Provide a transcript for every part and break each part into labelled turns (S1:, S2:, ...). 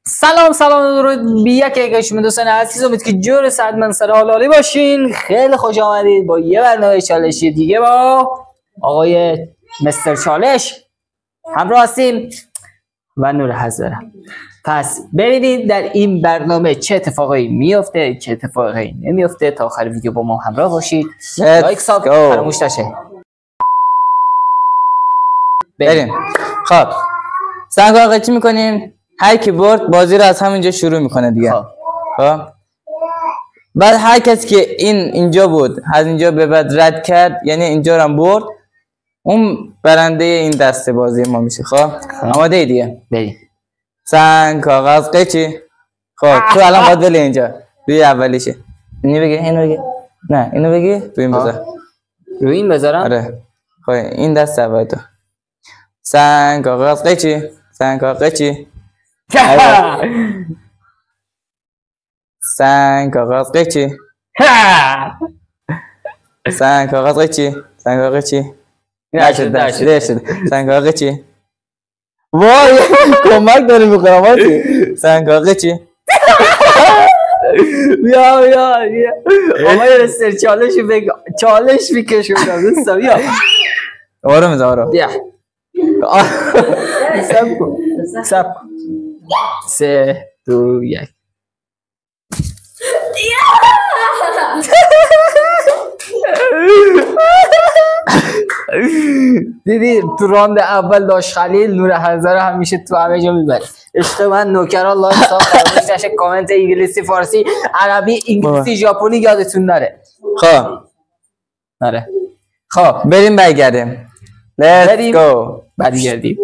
S1: سلام درود بی یک شما دوستان عزیز، امید که جور صد من سر حال عالی باشین. خیلی خوش آمدید با یه برنامه چالشی دیگه با آقای مستر چالش همراه هستیم و نور هزاره. پس ببینید در این برنامه چه اتفاقایی میفته چه اتفاقایی نمیفته. تا آخر ویدیو با ما همراه باشید. لایک ساب فراموش نشه.
S2: بریم. خب سنگ چی میکنیم؟ هر کی برد بازی رو از همینجا شروع میکنه دیگه. خب بعد هر کسی که اینجا بود از اینجا به بعد رد کرد، یعنی اینجا رو هم برد، اون برنده این دسته بازی ما میشه. خب آماده ای دیگه؟
S1: بریم.
S2: سنگ کاغذ قیچی. خب تو الان باید بلی اینجا روی اولیشه. اینو بگی، اینو بگی، نه اینو بگی، روی این بذار.
S1: روی این بذارم؟
S2: آره. خب این دست اول تو. سنگ کاغذ قیچی. سنگ کاغذ قیچی. سنگ کاغذ قیچی. سنگ کاغذ قیچی. سنگ کاغذ قیچی. نشد. سنگ کاغذ قیچی. وای کمک داری میکنم آتی. سنگ کاغذ قیچی.
S1: بیا آقای مستر چالش میکشونم دوستا. بیا
S2: آروم بزن آروم.
S1: بیا سب کن 3 2 1. دیدی تو راند اول داشت خلیل نور هزاره همیشه تو همه جا میبره. عشق من نوکران لایک ساب فراموش نشه. کامنت انگلیسی فارسی عربی انگلیسی ژاپنی یادتون نره.
S2: خب
S1: نره.
S2: خب بریم برگردیم. Let's go.
S1: برگردیم.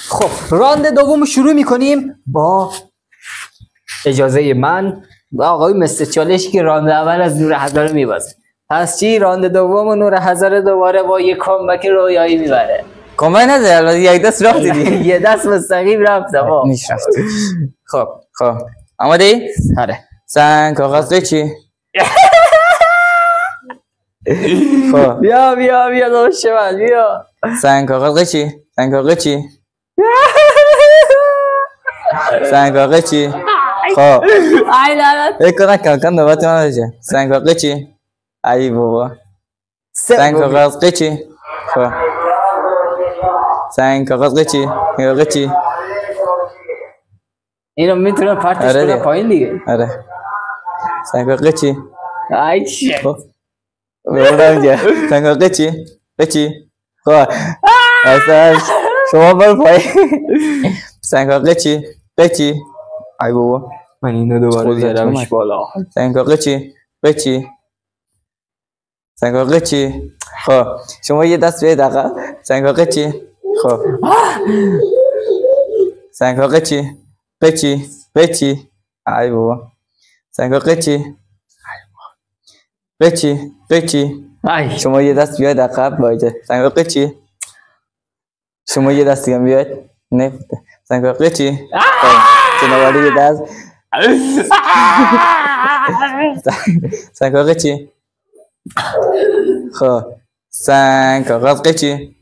S1: خب راند دوم شروع میکنیم با اجازه من و آقای مستر چالشی که راند اول از نور هزاره میبازه. پس چی؟ راند دوم و نور هزاره دوباره با یک کامبک رویایی میبره.
S2: کامبک نده، یک دست رفت دیدی.
S1: یه دست مستقیم رفت.
S2: نیش رفت. خب آماده ای؟
S1: آره.
S2: سنگ کاغذ قیچی. خب
S1: بیا داشت من بیا.
S2: سنگ کاغذ قیچی. سنگ کاغذ قیچی. سنگ کاغذ قیچی. خب
S1: ای لعنت.
S2: بکنه کم نوبت من بشه. سنگ کاغذ قیچی. ای بابا. سنگ کاغذ قیچی. خب سنگ کاغذ قیچی. کاغذ قیچی.
S1: اینو میتونم پرتش کنم پایین دیگه.
S2: آره. سنگ کاغذ قیچی.
S1: ای چی
S2: بردم اینجا. سنگ کاغذ قیچی. قیچی. خب اصلا شما برو پایین. سنگ کاغذ قیچی. قیچی. ای بابا
S1: من اینو دوباره بیارمش بالا.
S2: سنگ کاغذ قیچی. قیچی. سنگ کاغذ قیچی. خب شما یه دست بیاید عقب. سنگ کاغذ قیچی. خب سنگ کاغذ قیچی. قیچی. ای بابا سنگ کاغذ قیچی. قیچی. شما یه دست بیاید عقب باید. سنگ کاغذ قیچی. شما یه دست دیگه بیاید. نه سنگ کاغذ قیچی. شما یه دست. سنگ کاغذ قیچی. خب سنگ کاغذ قیچی.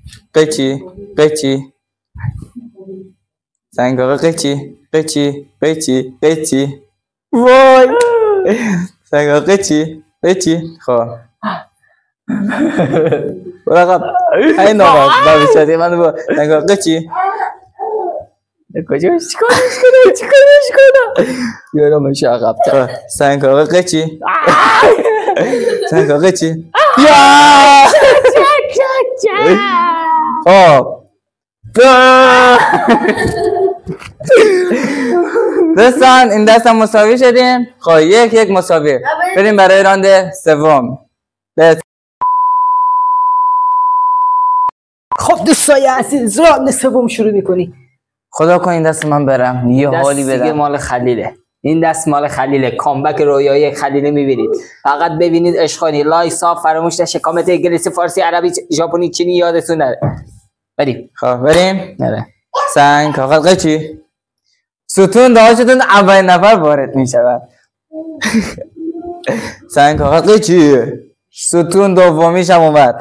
S2: سنگ کاغذ قیچی. وای سنگ کاغذ قیچی. خب برقب این نامد بابیشتی من با سنگ کاغذ قیچی.
S1: کجاش کنم یارو میشه عقب.
S2: سنگ کاغذ قیچی. سنگ کاغذ قیچی. خب دوستان این دست هم مساوی شدیم. خب یک مساوی. بریم برای راند سوم.
S1: خب دوستای عزیز راند سوم شروع میکنی.
S2: خدا کن این دست من برم یه حالی بدم.
S1: دیگه مال خلیله. این دست مال خلیله. کامبک رویایی خلیله میبینید. فقط ببینید عشقانی. لایک ساب فراموش نشه. کامنت انگلیسی فارسی عربی ژاپنی چینی یادتون نره. بریم.
S2: خب بریم.
S1: نره.
S2: سنگ کاغذ قیچی. ستون داشتون اولین نفر وارد میشود. سنگ کاغذ قیچی. ستون دومیش هم اومد.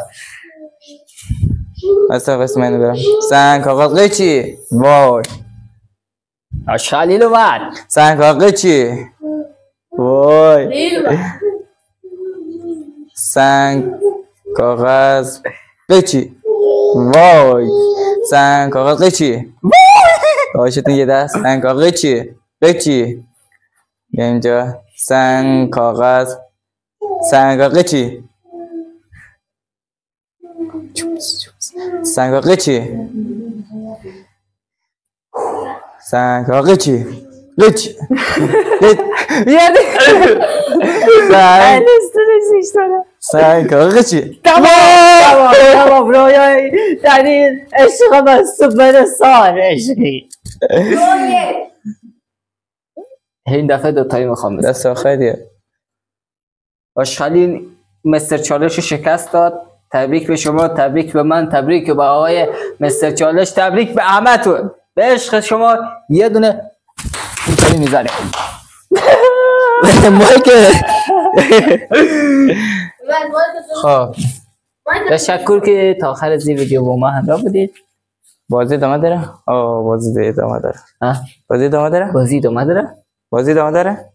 S2: مثلا قسم اینو برم سنگ کاغذ قیچی وای
S1: آشغالیل اومد.
S2: سنگ کاغذ قیچی وای سنگ کاغذ قیچی وای سنگ کاغذ قیچی باشتون یه دست سنگ کاغذ قیچی قیچی بیا اینجا سنگ کاغذ قیچی سنگ کاغذ قیچی سنگ کاغذ قیچی قیچی
S1: یادی
S2: سنگ کاغذ قیچی
S1: تمام رویای در این عشق من سوپرستار عشقی. این دفعه دوتایی میخوام بزن.
S2: دست آخریه
S1: آشغالیل مستر چالش رو شکست داد. تبریک به شما، تبریک به من، تبریک به آقای مستر چالش، تبریک به همتون. به عشق شما یه دونه اینطوری میزنه.
S2: خب
S1: تشکر که تا آخر از این ویدیو با ما همراه بودید.
S2: بازی ادامه داره؟ بازی ادامه داره. بازی ادامه داره؟
S1: بازی ادامه داره؟
S2: بازی ادامه داره؟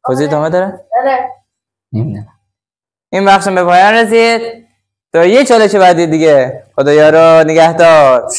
S2: بازی ادامه داره؟
S1: نمیدونم.
S2: این بخشم به پایان رسید تا یه چالش بعدی دیگه. خدایا رو نگهدار.